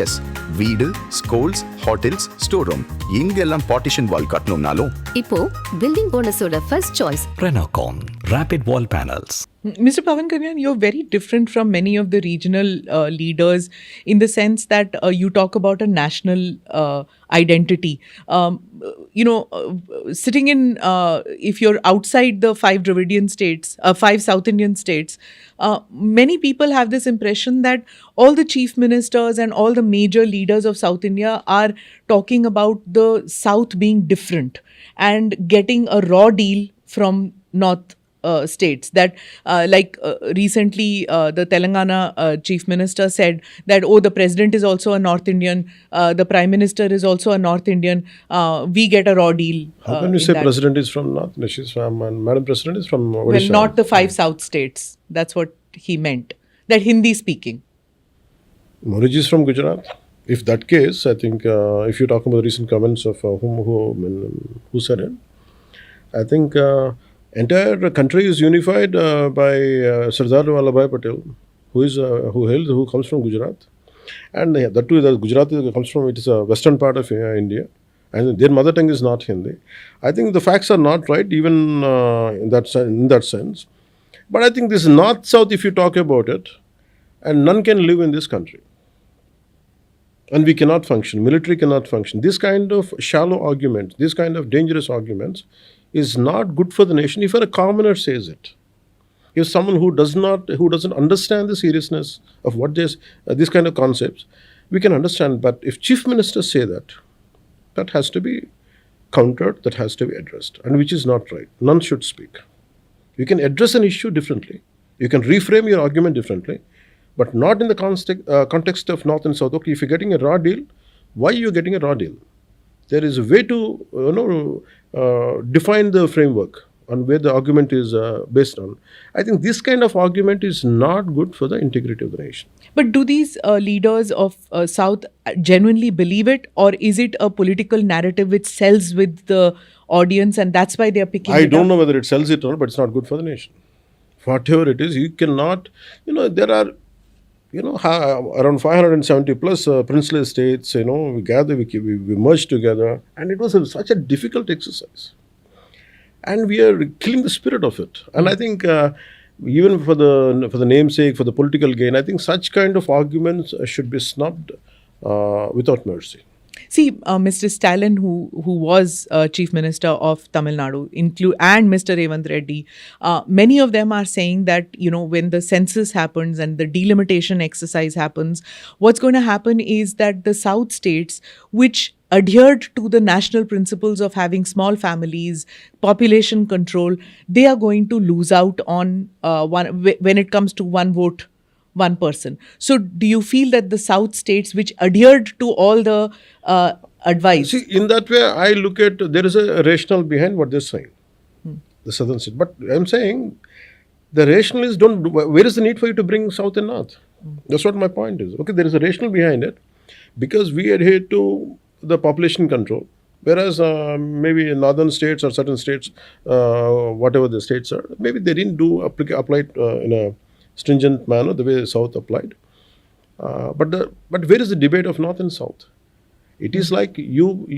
S, வீடு, schools, hotels, store room இங்கெல்லாம் partition wall கட்டணும்னாலும் இப்போ பில்டிங் போனஸோட first choice Renocon Rapid Wall Panels. Mr. Pawan Kalyan, you're very different from many of the regional leaders in the sense that you talk about a national identity. Sitting in, if you're outside the 5 Dravidian states, 5 South Indian states, many people have this impression that all the chief ministers and all the major leaders of South India are talking about the South being different and getting a raw deal from North states. That recently the Telangana chief minister said that, oh, the president is also a North Indian, the prime minister is also a North Indian, we get a raw deal. How can you say that president is from North? She's from, and Madam President is from Odisha. Well, not the 5 South states. That's what he meant. That Hindi speaking. Moriji is from Gujarat. If that case, I think if you talk about the recent comments of who said it, I think entire country is unified by Sardar Vallabhbhai Patel, who comes from Gujarat, and that too, Gujarat comes from, it is a western part of India, and their mother tongue is not Hindi. I think the facts are not right, even in that sense. But I think this north-south, if you talk about it, and none can live in this country. And we cannot function, military cannot function. This kind of shallow arguments, this kind of dangerous arguments is not good for the nation if a commoner says it. If someone who doesn't understand the seriousness of what this kind of concepts, we can understand. But if chief ministers say that, that has to be countered, that has to be addressed, and which is not right. None should speak. You can address an issue differently. You can reframe your argument differently, but not in the context of North and South. Okay, if you're getting a raw deal, why are you getting a raw deal? There is a way to define the framework on where the argument is based on. I think this kind of argument is not good for the integrity of the nation. But do these leaders of South genuinely believe it, or is it a political narrative which sells with the audience and that's why they are picking it up? I don't know whether it sells it or not, but it's not good for the nation. Whatever it is, you cannot, there are around 570 plus princely states, we gather, we merge together, and it was such a difficult exercise. And we are killing the spirit of it. And I think even for the namesake, for the political gain, I think such kind of arguments should be snubbed without mercy. See, Mr. Stalin, who was Chief Minister of Tamil Nadu, and Mr. Revant Reddy, many of them are saying that, when the census happens and the delimitation exercise happens, what's going to happen is that the South states, which adhered to the national principles of having small families, population control, they are going to lose out on when it comes to one vote, one person. So do you feel that the South states which adhered to all the advice? See, in that way, I look at, there is a rationale behind what they're saying, the southern state. But I'm saying, the rationale is, where is the need for you to bring South and North? That's what my point is. Okay, there is a rationale behind it, because we adhere to the population control, whereas maybe in northern states or certain states, whatever the states are, maybe they didn't apply it in a stringent manner the way South applied. But where is the debate of North and South? It is like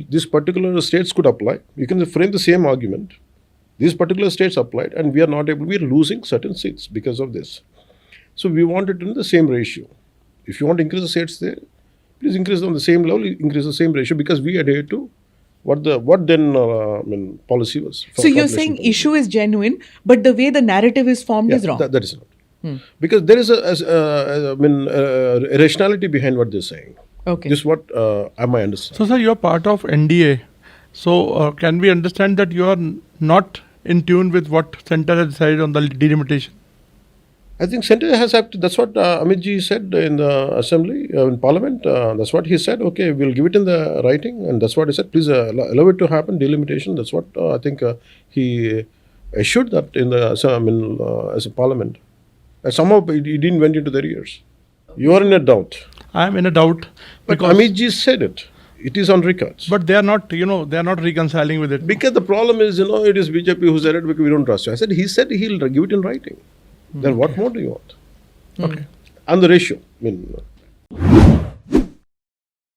this particular states could apply. You can frame the same argument. These particular states applied, and we are losing certain seats because of this. So we want it in the same ratio. If you want to increase the seats there, please increase on the same level, increase the same ratio, because we adhere to what then policy was. So you're saying issue is genuine, but the way the narrative is formed is wrong. That is not. Because there is a rationality behind what they're saying. Okay. This is what I understand. So, sir, you're part of NDA. So, can we understand that you are not in tune with what Centre has decided on the delimitation? I think Centre has acted. That's what Amit ji said in the assembly, in parliament. That's what he said. Okay, we'll give it in the writing, and that's what he said. Please allow it to happen, delimitation. That's what I think he assured that in the as a parliament. Somehow it didn't went into their ears. You are in a doubt. I am in a doubt. But Amit ji said it. It is on records. But they are not, they are not reconciling with it. Because the problem is, it is BJP who said it, because we don't trust you. I said, he said he'll give it in writing. Then what more do you want? Okay. And the ratio.